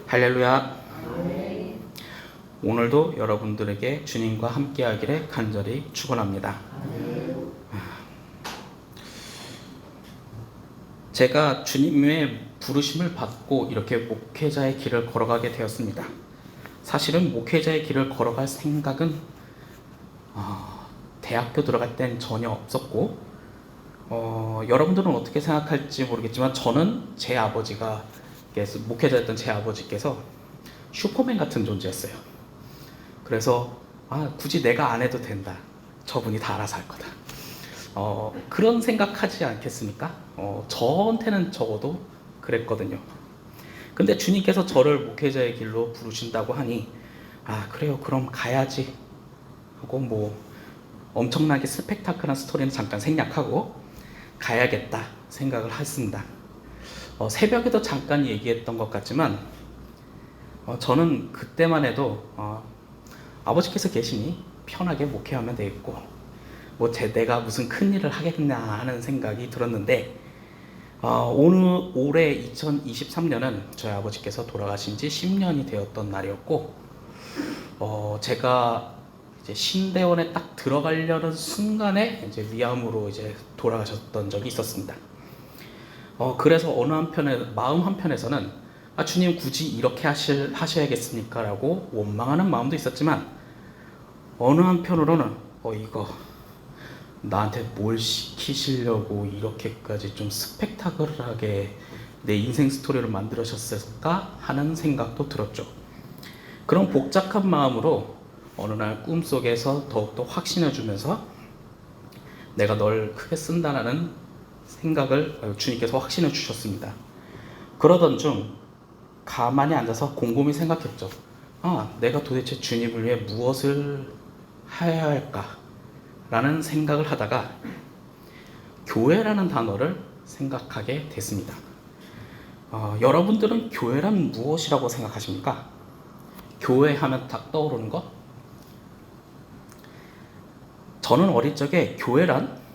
할렐루야. 오늘도 여러분들에게 주님과 함께 하기를 간절히 축원합니다. 제가 주님의 부르심을 받고 이렇게 목회자의 길을 걸어가게 되었습니다. 사실은 목회자의 길을 걸어갈 생각은 대학교 들어갈 땐 전혀 없었고, 여러분들은 어떻게 생각할지 모르겠지만 저는 제 아버지가, 목회자였던 제 아버지께서 슈퍼맨 같은 존재였어요. 그래서 굳이 내가 안 해도 된다, 저분이 다 알아서 할 거다, 그런 생각하지 않겠습니까? 저한테는 적어도 그랬거든요. 근데 주님께서 저를 목회자의 길로 부르신다고 하니 그래요, 그럼 가야지 하고 엄청나게 스펙타클한 스토리는 잠깐 생략하고 가야겠다 생각을 했습니다. 새벽에도 잠깐 얘기했던 것 같지만 저는 그때만 해도 아버지께서 계시니 편하게 목회하면 되겠고 내가 무슨 큰일을 하겠나 하는 생각이 들었는데, 올해 2023년은 저희 아버지께서 돌아가신 지 10년이 되었던 날이었고, 제가 이제 신대원에 딱 들어가려는 순간에 이제 위암으로 이제 돌아가셨던 적이 있었습니다. 그래서 마음 한편에서는 주님 굳이 이렇게 하셔야겠습니까? 라고 원망하는 마음도 있었지만, 어느 한편으로는 이거 나한테 뭘 시키시려고 이렇게까지 좀 스펙타클하게 내 인생 스토리를 만들으셨을까 하는 생각도 들었죠. 그런 복잡한 마음으로 어느 날 꿈속에서 더욱더 확신해 주면서 내가 널 크게 쓴다라는 생각을 주님께서 확신해 주셨습니다. 그러던 중 가만히 앉아서 곰곰이 생각했죠. 내가 도대체 주님을 위해 무엇을 해야 할까 라는 생각을 하다가 교회라는 단어를 생각하게 됐습니다. 여러분들은 교회란 무엇이라고 생각하십니까? 교회 하면 딱 떠오르는 것? 저는 어릴 적에 교회란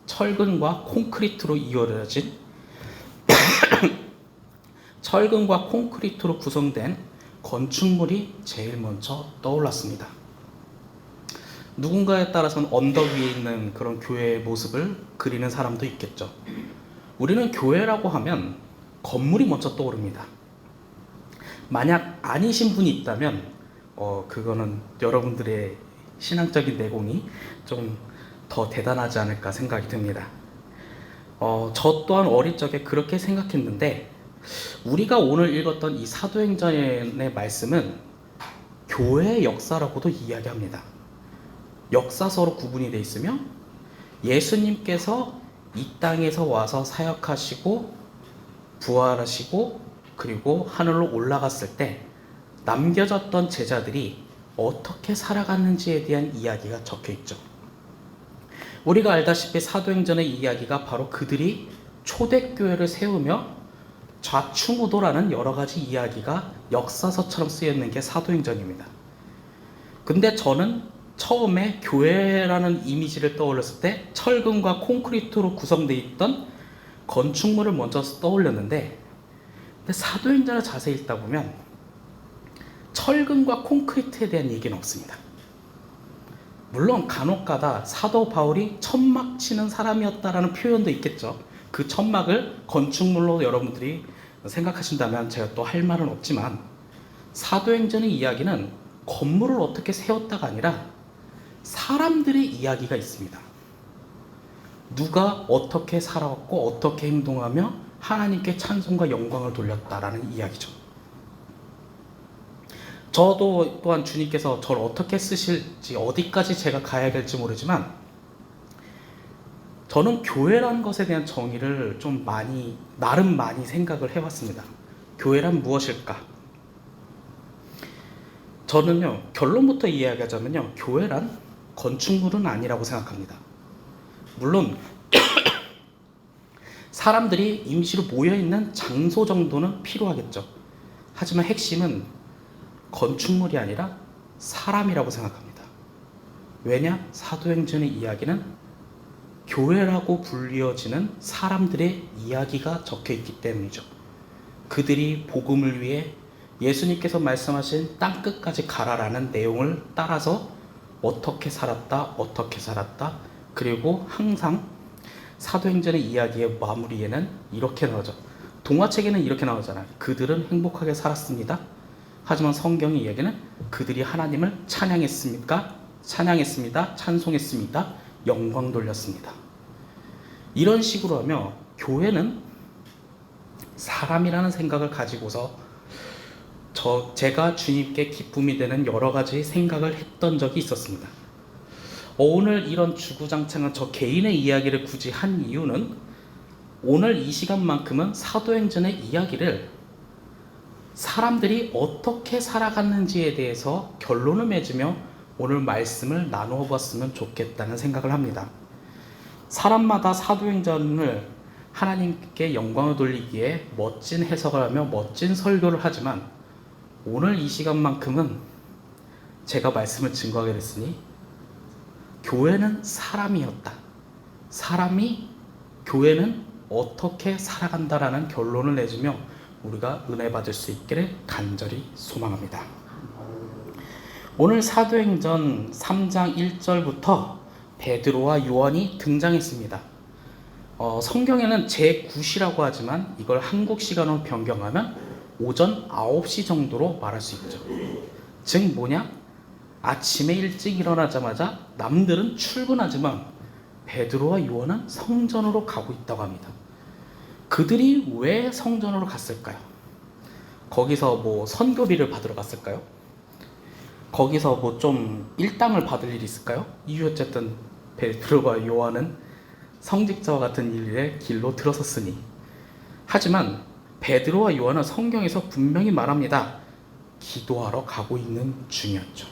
철근과 콘크리트로 이루어진 철근과 콘크리트로 구성된 건축물이 제일 먼저 떠올랐습니다. 누군가에 따라서는 언덕 위에 있는 그런 교회의 모습을 그리는 사람도 있겠죠. 우리는 교회라고 하면 건물이 먼저 떠오릅니다. 만약 아니신 분이 있다면 그거는 여러분들의 신앙적인 내공이 좀 더 대단하지 않을까 생각이 듭니다. 저 또한 어릴 적에 그렇게 생각했는데, 우리가 오늘 읽었던 이 사도행전의 말씀은 교회의 역사라고도 이야기합니다. 역사서로 구분이 되어 있으며 예수님께서 이 땅에서 와서 사역하시고 부활하시고 그리고 하늘로 올라갔을 때 남겨졌던 제자들이 어떻게 살아갔는지에 대한 이야기가 적혀 있죠. 우리가 알다시피 사도행전의 이야기가 바로 그들이 초대교회를 세우며 좌충우돌하는 여러 가지 이야기가 역사서처럼 쓰여 있는 게 사도행전입니다. 근데 저는 처음에 교회라는 이미지를 떠올렸을 때 철근과 콘크리트로 구성되어 있던 건축물을 먼저 떠올렸는데, 근데 사도행전을 자세히 읽다 보면 철근과 콘크리트에 대한 얘기는 없습니다. 물론 간혹가다 사도 바울이 천막 치는 사람이었다라는 표현도 있겠죠. 그 천막을 건축물로 여러분들이 생각하신다면 제가 또 할 말은 없지만, 사도행전의 이야기는 건물을 어떻게 세웠다가 아니라 사람들의 이야기가 있습니다. 누가 어떻게 살아왔고 어떻게 행동하며 하나님께 찬송과 영광을 돌렸다라는 이야기죠. 저도 또한 주님께서 저를 어떻게 쓰실지, 어디까지 제가 가야 될지 모르지만, 저는 교회라는 것에 대한 정의를 좀 나름 많이 생각을 해왔습니다. 교회란 무엇일까? 저는요, 결론부터 이야기하자면요, 교회란 건축물은 아니라고 생각합니다. 물론 사람들이 임시로 모여있는 장소 정도는 필요하겠죠. 하지만 핵심은 건축물이 아니라 사람이라고 생각합니다. 왜냐? 사도행전의 이야기는 교회라고 불리어지는 사람들의 이야기가 적혀 있기 때문이죠. 그들이 복음을 위해 예수님께서 말씀하신 땅끝까지 가라라는 내용을 따라서 어떻게 살았다, 그리고 항상 사도행전의 이야기의 마무리에는 이렇게 나오죠. 동화책에는 이렇게 나오잖아요. 그들은 행복하게 살았습니다. 하지만 성경의 이야기는 그들이 하나님을 찬양했습니다, 찬송했습니다, 영광 돌렸습니다. 이런 식으로 하며 교회는 사람이라는 생각을 가지고서 제가 주님께 기쁨이 되는 여러 가지 생각을 했던 적이 있었습니다. 오늘 이런 주구장창한 저 개인의 이야기를 굳이 한 이유는 오늘 이 시간만큼은 사도행전의 이야기를 사람들이 어떻게 살아갔는지에 대해서 결론을 맺으며 오늘 말씀을 나누어 봤으면 좋겠다는 생각을 합니다. 사람마다 사도행전을 하나님께 영광을 돌리기에 멋진 해석을 하며 멋진 설교를 하지만 오늘 이 시간만큼은 제가 말씀을 증거하게 됐으니 교회는 사람이었다. 교회는 어떻게 살아간다라는 결론을 내주며 우리가 은혜 받을 수 있기를 간절히 소망합니다. 오늘 사도행전 3장 1절부터 베드로와 요한이 등장했습니다. 성경에는 제9시라고 하지만 이걸 한국 시간으로 변경하면 오전 9시 정도로 말할 수 있죠. 즉 뭐냐? 아침에 일찍 일어나자마자 남들은 출근하지만 베드로와 요한은 성전으로 가고 있다고 합니다. 그들이 왜 성전으로 갔을까요? 거기서 뭐 선교비를 받으러 갔을까요? 거기서 뭐 좀 일당을 받을 일이 있을까요? 이유 어쨌든 베드로와 요한은 성직자와 같은 일의 길로 들어섰으니. 하지만 베드로와 요한은 성경에서 분명히 말합니다. 기도하러 가고 있는 중이었죠.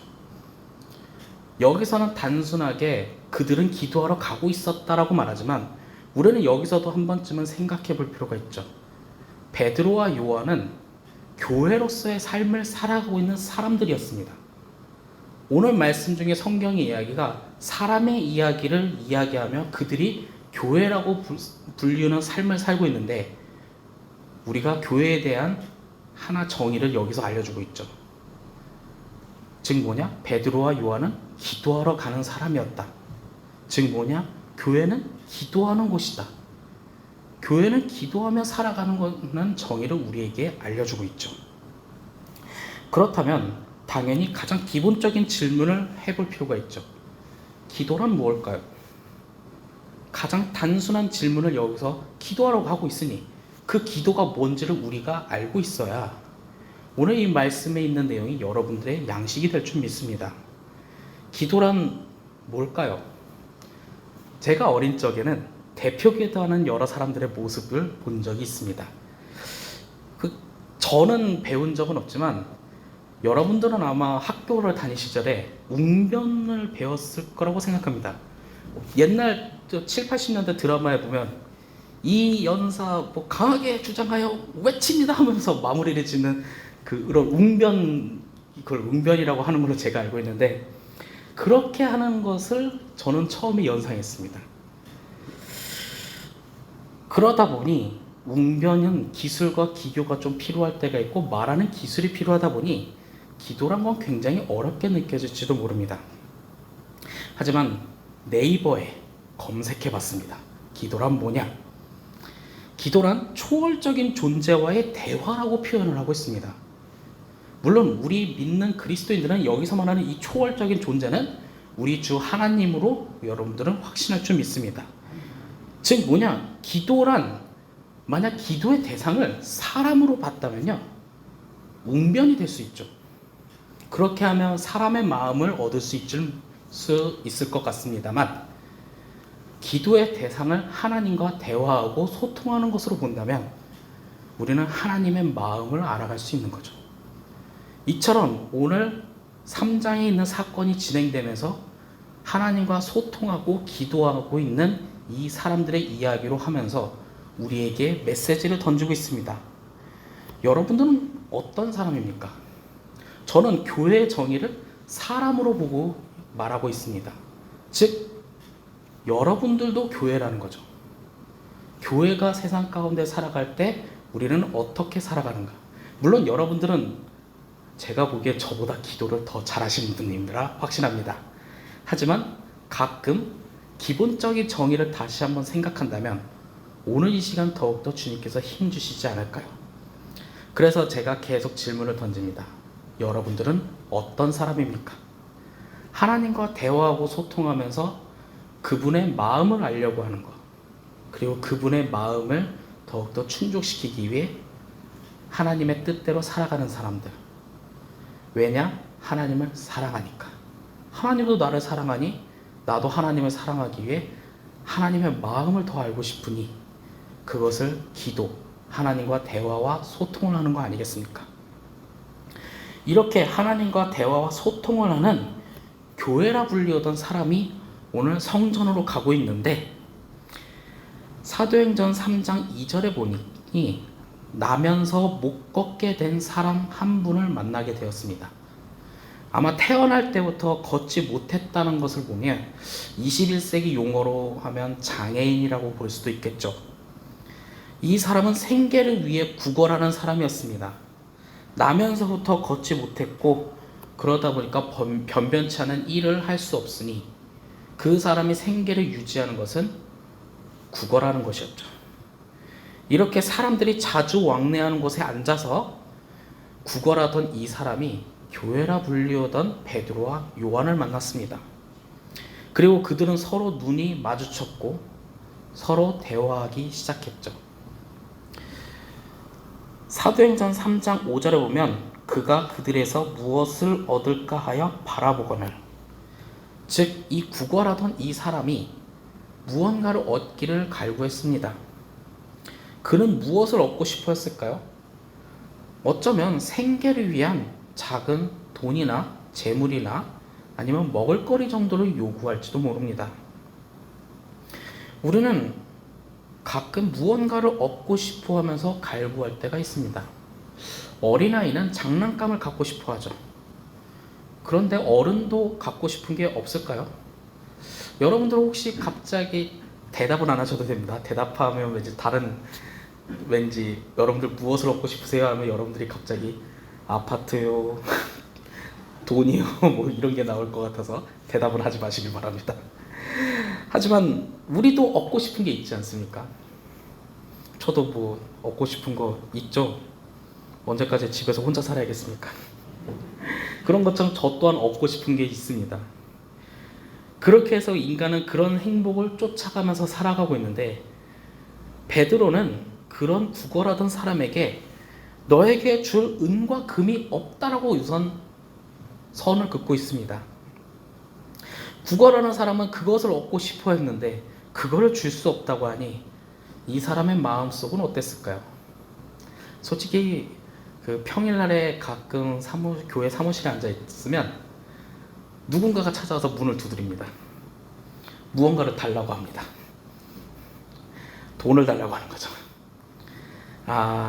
여기서는 단순하게 그들은 기도하러 가고 있었다라고 말하지만 우리는 여기서도 한 번쯤은 생각해 볼 필요가 있죠. 베드로와 요한은 교회로서의 삶을 살아가고 있는 사람들이었습니다. 오늘 말씀 중에 성경의 이야기가 사람의 이야기를 이야기하며 그들이 교회라고 불리는 삶을 살고 있는데 우리가 교회에 대한 하나 정의를 여기서 알려주고 있죠. 즉 뭐냐? 베드로와 요한은 기도하러 가는 사람이었다. 즉 뭐냐? 교회는 기도하는 곳이다. 교회는 기도하며 살아가는 것은 정의를 우리에게 알려주고 있죠. 그렇다면 당연히 가장 기본적인 질문을 해볼 필요가 있죠. 기도란 무엇일까요? 가장 단순한 질문을 여기서 기도하러 가고 있으니 그 기도가 뭔지를 우리가 알고 있어야 오늘 이 말씀에 있는 내용이 여러분들의 양식이 될 줄 믿습니다. 기도란 뭘까요? 제가 어린 적에는 대표 기도하는 여러 사람들의 모습을 본 적이 있습니다. 저는 배운 적은 없지만 여러분들은 아마 학교를 다닐 시절에 웅변을 배웠을 거라고 생각합니다. 옛날 7, 80년대 드라마에 보면 이 연사 뭐 강하게 주장하여 외칩니다 하면서 마무리를 짓는 그런 웅변, 그걸 웅변이라고 하는 걸로 제가 알고 있는데 그렇게 하는 것을 저는 처음에 연상했습니다. 그러다 보니 웅변은 기술과 기교가 좀 필요할 때가 있고 말하는 기술이 필요하다 보니 기도란 건 굉장히 어렵게 느껴질지도 모릅니다. 하지만 네이버에 검색해 봤습니다. 기도란 뭐냐? 기도란 초월적인 존재와의 대화라고 표현을 하고 있습니다. 물론 우리 믿는 그리스도인들은 여기서 말하는 이 초월적인 존재는 우리 주 하나님으로 여러분들은 확신할 줄 믿습니다. 즉 뭐냐? 기도란 만약 기도의 대상을 사람으로 봤다면요 웅변이 될 수 있죠. 그렇게 하면 사람의 마음을 얻을 수 있을 것 같습니다만 기도의 대상을 하나님과 대화하고 소통하는 것으로 본다면 우리는 하나님의 마음을 알아갈 수 있는 거죠. 이처럼 오늘 3장에 있는 사건이 진행되면서 하나님과 소통하고 기도하고 있는 이 사람들의 이야기로 하면서 우리에게 메시지를 던지고 있습니다. 여러분들은 어떤 사람입니까? 저는 교회의 정의를 사람으로 보고 말하고 있습니다. 즉 여러분들도 교회라는 거죠. 교회가 세상 가운데 살아갈 때 우리는 어떻게 살아가는가? 물론 여러분들은 제가 보기에 저보다 기도를 더 잘하시는 분님이라 확신합니다. 하지만 가끔 기본적인 정의를 다시 한번 생각한다면 오늘 이 시간 더욱더 주님께서 힘주시지 않을까요? 그래서 제가 계속 질문을 던집니다. 여러분들은 어떤 사람입니까? 하나님과 대화하고 소통하면서 그분의 마음을 알려고 하는 것, 그리고 그분의 마음을 더욱더 충족시키기 위해 하나님의 뜻대로 살아가는 사람들. 왜냐? 하나님을 사랑하니까. 하나님도 나를 사랑하니 나도 하나님을 사랑하기 위해 하나님의 마음을 더 알고 싶으니 그것을 기도, 하나님과 대화와 소통을 하는 거 아니겠습니까? 이렇게 하나님과 대화와 소통을 하는 교회라 불리우던 사람이 오늘 성전으로 가고 있는데, 사도행전 3장 2절에 보니 나면서 못 걷게 된 사람 한 분을 만나게 되었습니다. 아마 태어날 때부터 걷지 못했다는 것을 보면 21세기 용어로 하면 장애인이라고 볼 수도 있겠죠. 이 사람은 생계를 위해 구걸하는 사람이었습니다. 나면서부터 걷지 못했고 그러다 보니까 변변치 않은 일을 할 수 없으니 그 사람이 생계를 유지하는 것은 구걸하는 것이었죠. 이렇게 사람들이 자주 왕래하는 곳에 앉아서 구걸하던 이 사람이 교회라 불리우던 베드로와 요한을 만났습니다. 그리고 그들은 서로 눈이 마주쳤고 서로 대화하기 시작했죠. 사도행전 3장 5절에 보면 그가 그들에서 무엇을 얻을까 하여 바라보거늘, 즉 이 구걸하던 이 사람이 무언가를 얻기를 갈구했습니다. 그는 무엇을 얻고 싶어 했을까요? 어쩌면 생계를 위한 작은 돈이나 재물이나 아니면 먹을거리 정도를 요구할지도 모릅니다. 우리는 가끔 무언가를 얻고 싶어 하면서 갈구할 때가 있습니다. 어린아이는 장난감을 갖고 싶어 하죠. 그런데 어른도 갖고 싶은 게 없을까요? 여러분들 혹시 갑자기 대답은 안 하셔도 됩니다. 대답하면 왠지 여러분들 무엇을 얻고 싶으세요? 하면 여러분들이 갑자기 아파트요, 돈이요, 뭐 이런 게 나올 것 같아서 대답을 하지 마시길 바랍니다. 하지만 우리도 얻고 싶은 게 있지 않습니까? 저도 뭐 얻고 싶은 거 있죠. 언제까지 집에서 혼자 살아야겠습니까? 그런 것처럼 저 또한 얻고 싶은 게 있습니다. 그렇게 해서 인간은 그런 행복을 쫓아가면서 살아가고 있는데, 베드로는 그런 구걸하던 사람에게 너에게 줄 은과 금이 없다라고 우선 선을 긋고 있습니다. 구걸하는 사람은 그것을 얻고 싶어 했는데 그거를 줄 수 없다고 하니 이 사람의 마음속은 어땠을까요? 솔직히 그 평일날에 가끔 교회 사무실에 앉아 있으면 누군가가 찾아와서 문을 두드립니다. 무언가를 달라고 합니다. 돈을 달라고 하는 거죠.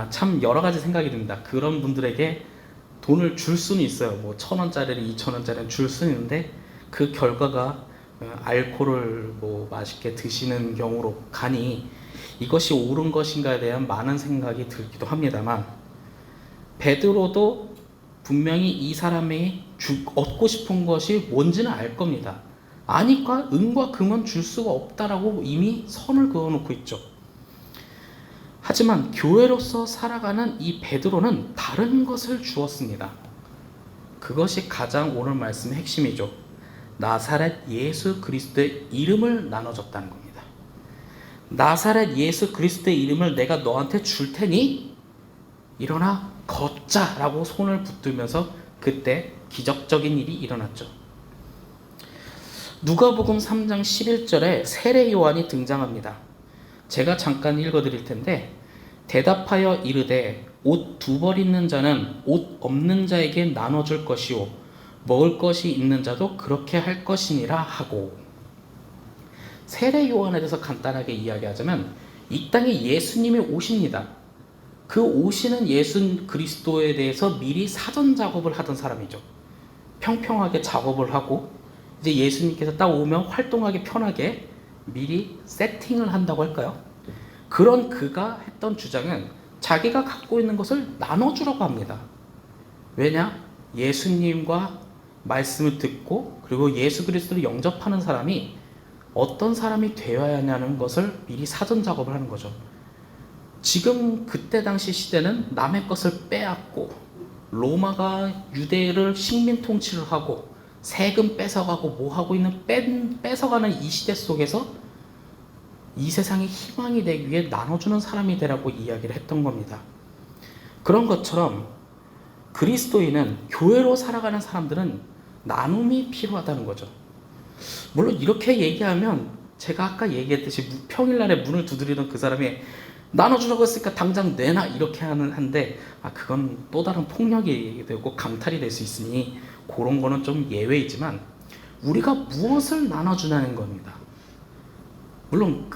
참 여러 가지 생각이 듭니다. 그런 분들에게 돈을 줄 수는 있어요. 뭐 1,000원짜리를 2,000원짜리를 줄 수는 있는데 그 결과가 알코올을 뭐 맛있게 드시는 경우로 가니 이것이 옳은 것인가에 대한 많은 생각이 들기도 합니다만, 베드로도 분명히 이 사람이 얻고 싶은 것이 뭔지는 알 겁니다. 아니까 은과 금은 줄 수가 없다라고 이미 선을 그어놓고 있죠. 하지만 교회로서 살아가는 이 베드로는 다른 것을 주었습니다. 그것이 가장 오늘 말씀의 핵심이죠. 나사렛 예수 그리스도의 이름을 나눠줬다는 겁니다. 나사렛 예수 그리스도의 이름을 내가 너한테 줄 테니 일어나 걷자라고 손을 붙들면서 그때 기적적인 일이 일어났죠. 누가복음 3장 11절에 세례 요한이 등장합니다. 제가 잠깐 읽어드릴 텐데, 대답하여 이르되 옷 2벌 있는 자는 옷 없는 자에게 나눠줄 것이요 먹을 것이 있는 자도 그렇게 할 것이니라 하고, 세례 요한에 대해서 간단하게 이야기하자면 이 땅에 예수님이 오십니다. 그 오시는 예수 그리스도에 대해서 미리 사전 작업을 하던 사람이죠. 평평하게 작업을 하고 이제 예수님께서 딱 오면 활동하기 편하게 미리 세팅을 한다고 할까요? 그런 그가 했던 주장은 자기가 갖고 있는 것을 나눠주라고 합니다. 왜냐? 예수님과 말씀을 듣고 그리고 예수 그리스도를 영접하는 사람이 어떤 사람이 되어야 하냐는 것을 미리 사전 작업을 하는 거죠. 지금 그때 당시 시대는 남의 것을 빼앗고 로마가 유대를 식민 통치를 하고 세금 뺏어가고 뭐 하고 있는 뺏어가는 이 시대 속에서 이 세상에 희망이 되기 위해 나눠주는 사람이 되라고 이야기를 했던 겁니다. 그런 것처럼 그리스도인은 교회로 살아가는 사람들은 나눔이 필요하다는 거죠. 물론 이렇게 얘기하면 제가 아까 얘기했듯이 평일날에 문을 두드리던 그 사람이 나눠주라고 했으니까 당장 내놔 이렇게 하는데 그건 또 다른 폭력이 되고 강탈이 될 수 있으니 그런 거는 좀 예외이지만 우리가 무엇을 나눠주냐는 겁니다. 물론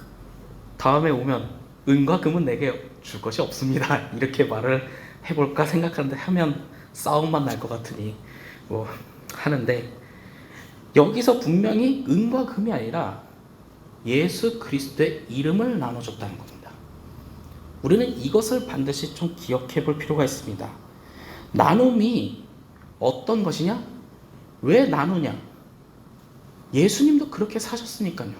다음에 오면 은과 금은 내게 줄 것이 없습니다 이렇게 말을 해볼까 생각하는데 하면 싸움만 날 것 같으니 뭐 하는데, 여기서 분명히 은과 금이 아니라 예수 그리스도의 이름을 나눠줬다는 겁니다. 우리는 이것을 반드시 좀 기억해 볼 필요가 있습니다. 나눔이 어떤 것이냐? 왜 나누냐? 예수님도 그렇게 사셨으니까요.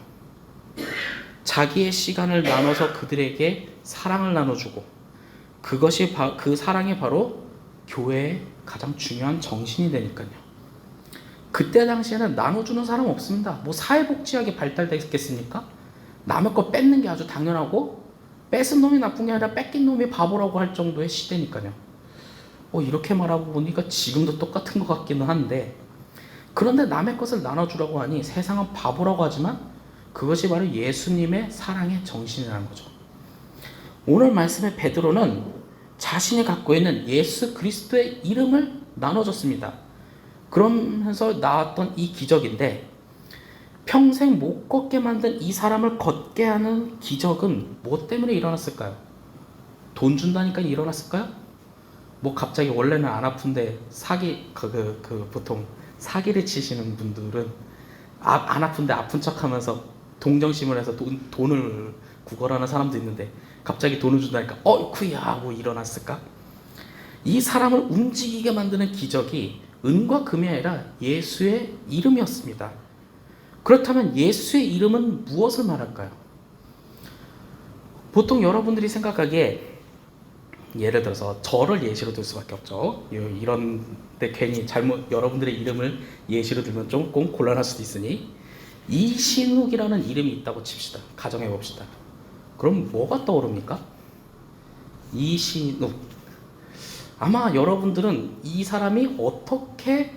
자기의 시간을 나눠서 그들에게 사랑을 나눠주고, 그것이 그 사랑이 바로 교회의 가장 중요한 정신이 되니까요. 그때 당시에는 나눠주는 사람 없습니다. 뭐 사회복지학이 발달됐겠습니까? 남의 거 뺏는 게 아주 당연하고 뺏은 놈이 나쁜 게 아니라 뺏긴 놈이 바보라고 할 정도의 시대니까요. 이렇게 말하고 보니까 지금도 똑같은 것 같기는 한데, 그런데 남의 것을 나눠주라고 하니 세상은 바보라고 하지만 그것이 바로 예수님의 사랑의 정신이라는 거죠. 오늘 말씀의 베드로는 자신이 갖고 있는 예수 그리스도의 이름을 나눠줬습니다. 그러면서 나왔던 이 기적인데, 평생 못 걷게 만든 이 사람을 걷게 하는 기적은 뭐 때문에 일어났을까요? 돈 준다니까 일어났을까요? 뭐 갑자기 원래는 안 아픈데 보통 사기를 치시는 분들은 안 아픈데 아픈 척하면서 동정심을 해서 돈을 구걸하는 사람도 있는데 갑자기 돈을 준다니까 어이쿠야 뭐 일어났을까? 이 사람을 움직이게 만드는 기적이 은과 금이 아니라 예수의 이름이었습니다. 그렇다면 예수의 이름은 무엇을 말할까요? 보통 여러분들이 생각하기에, 예를 들어서 저를 예시로 들 수밖에 없죠. 이런데 괜히 잘못 여러분들의 이름을 예시로 들면 조금 곤란할 수도 있으니, 이신욱이라는 이름이 있다고 칩시다. 가정해 봅시다. 그럼 뭐가 떠오릅니까? 이신욱. 아마 여러분들은 이 사람이 어떻게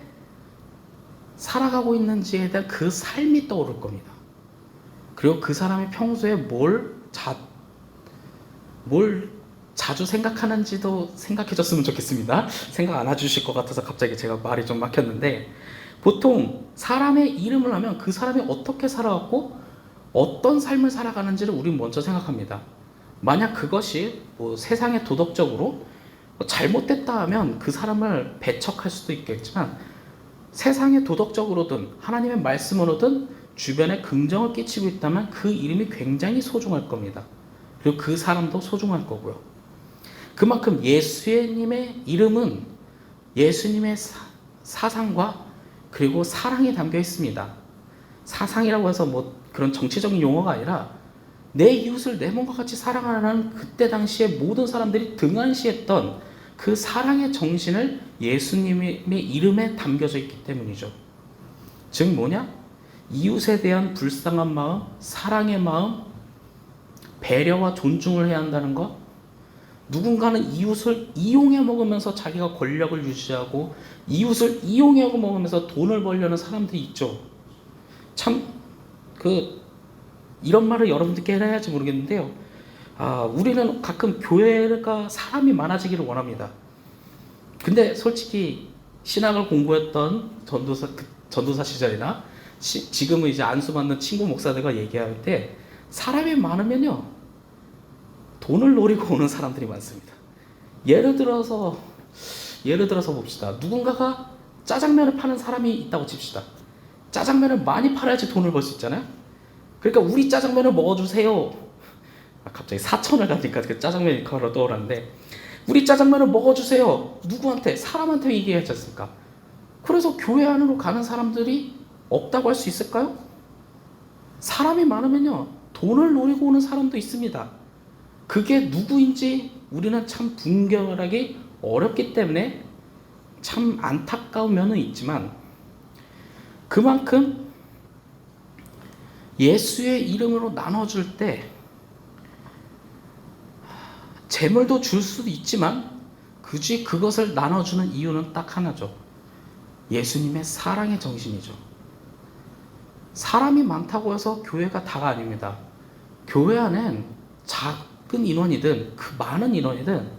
살아가고 있는지에 대한 그 삶이 떠오를 겁니다. 그리고 그 사람이 평소에 뭘 자주 생각하는지도 생각해 줬으면 좋겠습니다. 생각 안 해주실 것 같아서 갑자기 제가 말이 좀 막혔는데, 보통 사람의 이름을 하면 그 사람이 어떻게 살아왔고 어떤 삶을 살아가는지를 우린 먼저 생각합니다. 만약 그것이 세상에 도덕적으로 잘못됐다 하면 그 사람을 배척할 수도 있겠지만, 세상에 도덕적으로든 하나님의 말씀으로든 주변에 긍정을 끼치고 있다면 그 이름이 굉장히 소중할 겁니다. 그리고 그 사람도 소중할 거고요. 그만큼 예수님의 이름은 예수님의 사상과 그리고 사랑이 담겨 있습니다. 사상이라고 해서 그런 정치적인 용어가 아니라 내 이웃을 내 몸과 같이 사랑하라는 그때 당시에 모든 사람들이 등한시했던 그 사랑의 정신을 예수님의 이름에 담겨져 있기 때문이죠. 즉 뭐냐? 이웃에 대한 불쌍한 마음, 사랑의 마음, 배려와 존중을 해야 한다는 것. 누군가는 이웃을 이용해 먹으면서 자기가 권력을 유지하고, 이웃을 이용해 먹으면서 돈을 벌려는 사람들이 있죠. 참 이런 말을 여러분들께 해야 할지 모르겠는데요. 우리는 가끔 교회가 사람이 많아지기를 원합니다. 근데 솔직히 신학을 공부했던 전도사 시절이나 지금은 이제 안수받는 친구 목사들과 얘기할 때, 사람이 많으면요 돈을 노리고 오는 사람들이 많습니다. 예를 들어서 봅시다. 누군가가 짜장면을 파는 사람이 있다고 칩시다. 짜장면을 많이 팔아야지 돈을 벌 수 있잖아요. 그러니까 우리 짜장면을 먹어주세요. 갑자기 사천을 가니까 그 짜장면이 바로 떠오르는데, 우리 짜장면을 먹어주세요. 누구한테? 사람한테 얘기하지 않습니까? 그래서 교회 안으로 가는 사람들이 없다고 할 수 있을까요? 사람이 많으면요, 돈을 노리고 오는 사람도 있습니다. 그게 누구인지 우리는 참 분별하기 어렵기 때문에 참 안타까운 면은 있지만, 그만큼 예수의 이름으로 나눠줄 때 재물도 줄 수도 있지만 굳이 그것을 나눠주는 이유는 딱 하나죠. 예수님의 사랑의 정신이죠. 사람이 많다고 해서 교회가 다가 아닙니다. 교회 안엔 작은 인원이든 그 많은 인원이든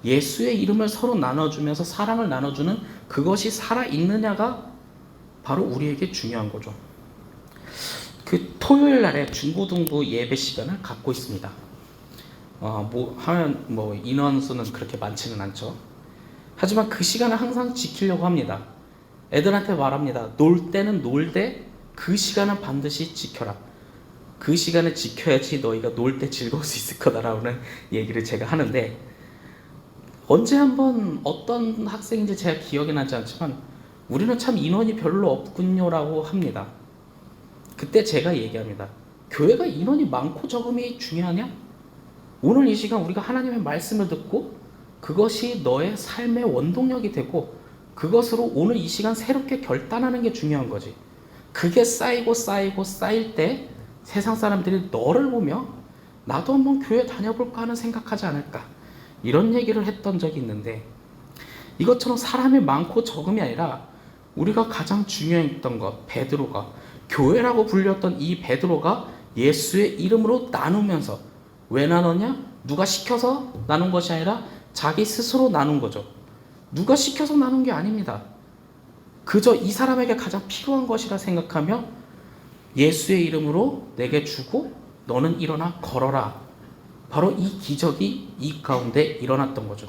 예수의 이름을 서로 나눠주면서 사랑을 나눠주는 그것이 살아있느냐가 바로 우리에게 중요한 거죠. 그 토요일 날에 중고등부 예배 시간을 갖고 있습니다. 인원수는 그렇게 많지는 않죠. 하지만 그 시간을 항상 지키려고 합니다. 애들한테 말합니다. 놀 때는 놀되 그 시간은 반드시 지켜라. 그 시간을 지켜야지 너희가 놀 때 즐거울 수 있을 거다라는 얘기를 제가 하는데, 언제 한번 어떤 학생인지 제가 기억이 나지 않지만 우리는 참 인원이 별로 없군요라고 합니다. 그때 제가 얘기합니다. 교회가 인원이 많고 적음이 중요하냐? 오늘 이 시간 우리가 하나님의 말씀을 듣고 그것이 너의 삶의 원동력이 되고 그것으로 오늘 이 시간 새롭게 결단하는 게 중요한 거지. 그게 쌓일 때 세상 사람들이 너를 보며 나도 한번 교회 다녀볼까 하는 생각하지 않을까, 이런 얘기를 했던 적이 있는데, 이것처럼 사람이 많고 적음이 아니라 우리가 가장 중요했던 것, 베드로가, 교회라고 불렸던 이 베드로가 예수의 이름으로 나누면서, 왜 나눴냐? 누가 시켜서 나눈 것이 아니라 자기 스스로 나눈 거죠. 누가 시켜서 나눈 게 아닙니다. 그저 이 사람에게 가장 필요한 것이라 생각하며 예수의 이름으로 내게 주고 너는 일어나 걸어라. 바로 이 기적이 이 가운데 일어났던 거죠.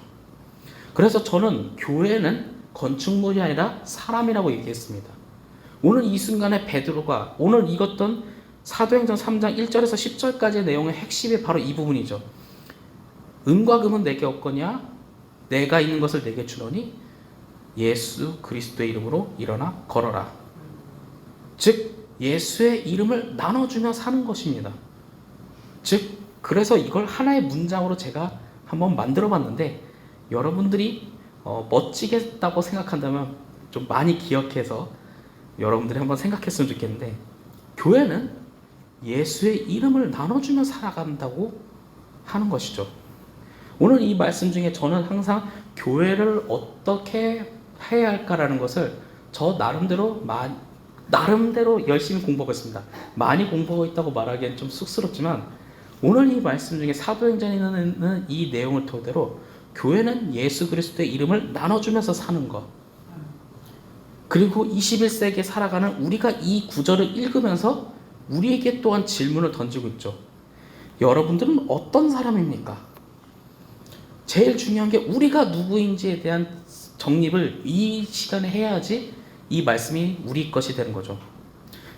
그래서 저는 교회는 건축물이 아니라 사람이라고 얘기했습니다. 오늘 이 순간에 베드로가 오늘 읽었던 사도행전 3장 1절에서 10절까지의 내용의 핵심이 바로 이 부분이죠. 은과 금은 내게 없거냐? 내가 있는 것을 내게 주노니 예수 그리스도의 이름으로 일어나 걸어라. 즉 예수의 이름을 나눠주며 사는 것입니다. 즉 그래서 이걸 하나의 문장으로 제가 한번 만들어 봤는데, 여러분들이 멋지겠다고 생각한다면 좀 많이 기억해서 여러분들이 한번 생각했으면 좋겠는데, 교회는 예수의 이름을 나눠주며 살아간다고 하는 것이죠. 오늘 이 말씀 중에 저는 항상 교회를 어떻게 해야 할까라는 것을 저 나름대로 열심히 공부하고 있습니다. 많이 공부하고 있다고 말하기엔 좀 쑥스럽지만, 오늘 이 말씀 중에 사도행전에 있는 이 내용을 토대로 교회는 예수 그리스도의 이름을 나눠주면서 사는 것, 그리고 21세기에 살아가는 우리가 이 구절을 읽으면서 우리에게 또한 질문을 던지고 있죠. 여러분들은 어떤 사람입니까? 제일 중요한 게 우리가 누구인지에 대한 정립을 이 시간에 해야지 이 말씀이 우리 것이 되는 거죠.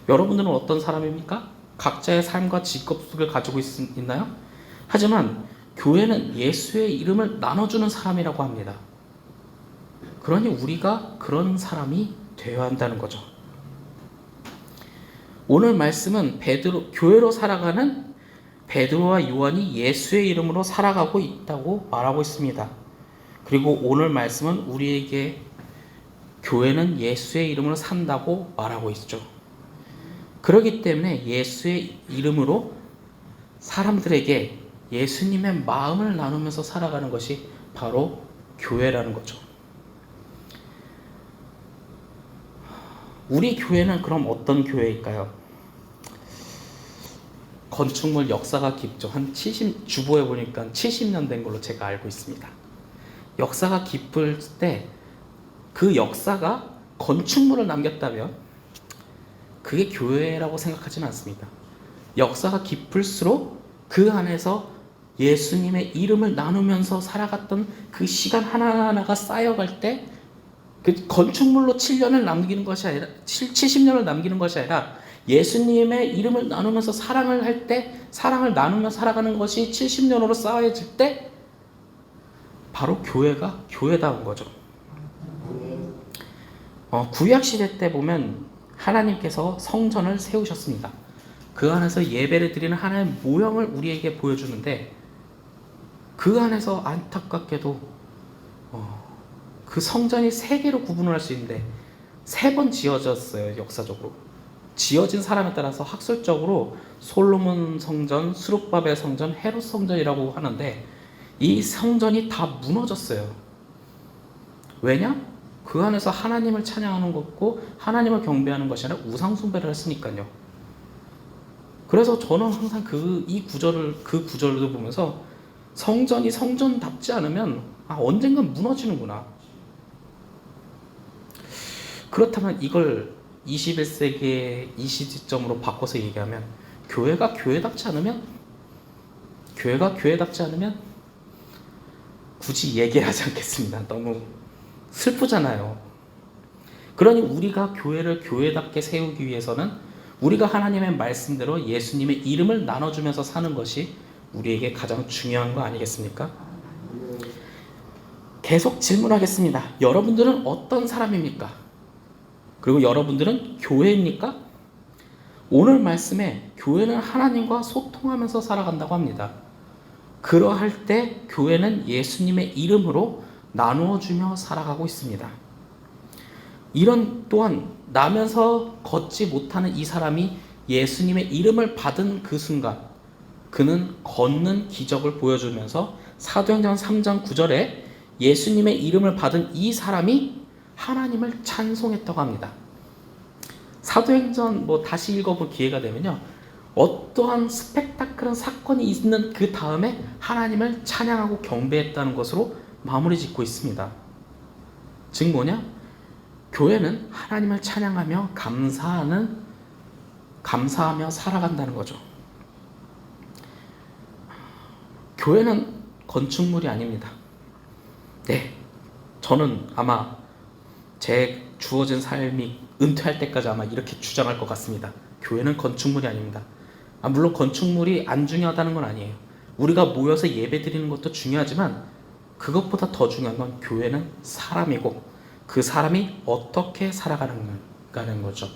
여러분들은 어떤 사람입니까? 각자의 삶과 직업을 가지고 있나요? 하지만 교회는 예수의 이름을 나눠주는 사람이라고 합니다. 그러니 우리가 그런 사람이 되어야 한다는 거죠. 오늘 말씀은 교회로 살아가는 베드로와 요한이 예수의 이름으로 살아가고 있다고 말하고 있습니다. 그리고 오늘 말씀은 우리에게 교회는 예수의 이름으로 산다고 말하고 있죠. 그렇기 때문에 예수의 이름으로 사람들에게 예수님의 마음을 나누면서 살아가는 것이 바로 교회라는 거죠. 우리 교회는 그럼 어떤 교회일까요? 건축물 역사가 깊죠. 주보에 보니까 70년 된 걸로 제가 알고 있습니다. 역사가 깊을 때 그 역사가 건축물을 남겼다면 그게 교회라고 생각하지는 않습니다. 역사가 깊을수록 그 안에서 예수님의 이름을 나누면서 살아갔던 그 시간 하나하나가 쌓여갈 때 그 건축물로 7년을 남기는 것이 아니라 70년을 남기는 것이 아니라 예수님의 이름을 나누면서 사랑을 할 때, 사랑을 나누며 살아가는 것이 70년으로 쌓여질 때 바로 교회가 교회다운 거죠. 구약 시대 때 보면 하나님께서 성전을 세우셨습니다. 그 안에서 예배를 드리는 하나님의 모형을 우리에게 보여주는데, 그 안에서 안타깝게도 그 성전이 세 개로 구분을 할 수 있는데 세 번 지어졌어요. 역사적으로 지어진 사람에 따라서 학술적으로 솔로몬 성전, 스룹바벨 성전, 헤롯 성전이라고 하는데, 이 성전이 다 무너졌어요. 왜냐? 그 안에서 하나님을 찬양하는 것고 하나님을 경배하는 것이 아니라 우상 숭배를 했으니까요. 그래서 저는 항상 그 구절을 보면서 성전이 성전답지 않으면 언젠간 무너지는구나. 그렇다면 이걸 21세기의 이 시점으로 바꿔서 얘기하면, 교회가 교회답지 않으면 굳이 얘기하지 않겠습니다. 너무 슬프잖아요. 그러니 우리가 교회를 교회답게 세우기 위해서는 우리가 하나님의 말씀대로 예수님의 이름을 나눠주면서 사는 것이 우리에게 가장 중요한 거 아니겠습니까? 계속 질문하겠습니다. 여러분들은 어떤 사람입니까? 그리고 여러분들은 교회입니까? 오늘 말씀에 교회는 하나님과 소통하면서 살아간다고 합니다. 그러할 때 교회는 예수님의 이름으로 나누어주며 살아가고 있습니다. 이런 또한 나면서 걷지 못하는 이 사람이 예수님의 이름을 받은 그 순간, 그는 걷는 기적을 보여주면서 사도행전 3장 9절에 예수님의 이름을 받은 이 사람이 하나님을 찬송했다고 합니다. 사도행전 다시 읽어볼 기회가 되면요, 어떠한 스펙타클한 사건이 있는 그 다음에 하나님을 찬양하고 경배했다는 것으로 마무리 짓고 있습니다. 즉 뭐냐? 교회는 하나님을 찬양하며 감사하며 살아간다는 거죠. 교회는 건축물이 아닙니다. 네, 저는 아마 제 주어진 삶이 은퇴할 때까지 아마 이렇게 주장할 것 같습니다. 교회는 건축물이 아닙니다. 물론 건축물이 안 중요하다는 건 아니에요. 우리가 모여서 예배 드리는 것도 중요하지만 그것보다 더 중요한 건 교회는 사람이고 그 사람이 어떻게 살아가는 거죠.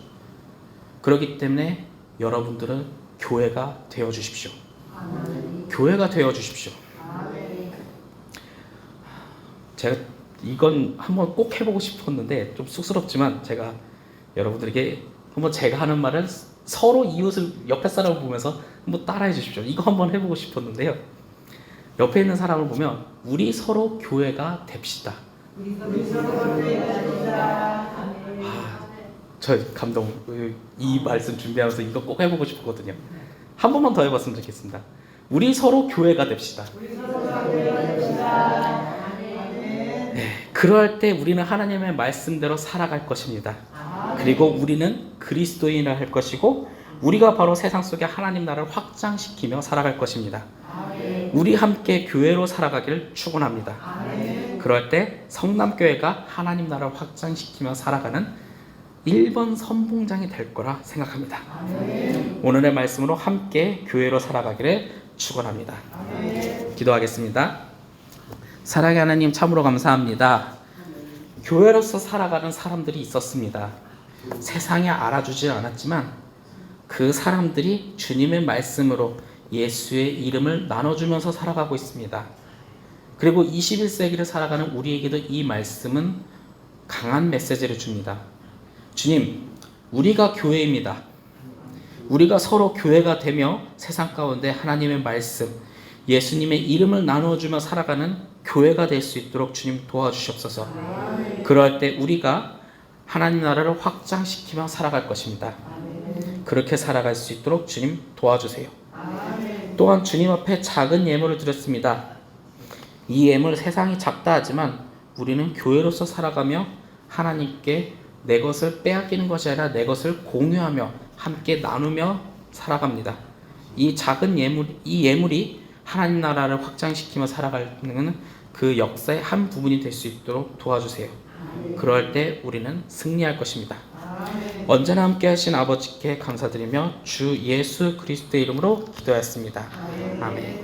그렇기 때문에 여러분들은 교회가 되어주십시오. 교회가 되어주십시오. 제가 이건 한번 꼭 해보고 싶었는데 좀 쑥스럽지만 제가 여러분들에게 한번 제가 하는 말을 서로 이웃을 옆에 사람을 보면서 한번 따라해 주십시오. 이거 한번 해보고 싶었는데요. 옆에 있는 사람을 보면 우리 서로 교회가 됩시다. 저 감동. 이 말씀 준비하면서 이거 꼭 해보고 싶었거든요. 한 번만 더 해봤으면 좋겠습니다. 우리 서로 교회가 됩시다. 네, 그럴 때 우리는 하나님의 말씀대로 살아갈 것입니다. 그리고 우리는 그리스도인을 할 것이고 우리가 바로 세상 속에 하나님 나라를 확장시키며 살아갈 것입니다. 우리 함께 교회로 살아가기를 축원합니다. 그럴 때 성남교회가 하나님 나라를 확장시키며 살아가는 1번 선봉장이 될 거라 생각합니다. 오늘의 말씀으로 함께 교회로 살아가기를 축원합니다. 기도하겠습니다. 사랑의 하나님, 참으로 감사합니다. 교회로서 살아가는 사람들이 있었습니다. 세상에 알아주지 않았지만 그 사람들이 주님의 말씀으로 예수의 이름을 나눠주면서 살아가고 있습니다. 그리고 21세기를 살아가는 우리에게도 이 말씀은 강한 메시지를 줍니다. 주님, 우리가 교회입니다. 우리가 서로 교회가 되며 세상 가운데 하나님의 말씀, 예수님의 이름을 나누어주며 살아가는 교회가 될 수 있도록 주님 도와주시옵소서. 그럴 때 우리가 하나님 나라를 확장시키며 살아갈 것입니다. 그렇게 살아갈 수 있도록 주님 도와주세요. 또한 주님 앞에 작은 예물을 드렸습니다. 이 예물 세상이 작다 하지만 우리는 교회로서 살아가며 하나님께 내 것을 빼앗기는 것이 아니라 내 것을 공유하며 함께 나누며 살아갑니다. 이 작은 예물이 하나님 나라를 확장시키며 살아가는 그 역사의 한 부분이 될 수 있도록 도와주세요. 그럴 때 우리는 승리할 것입니다. 언제나 함께 하신 아버지께 감사드리며 주 예수 그리스도의 이름으로 기도하였습니다. 아멘.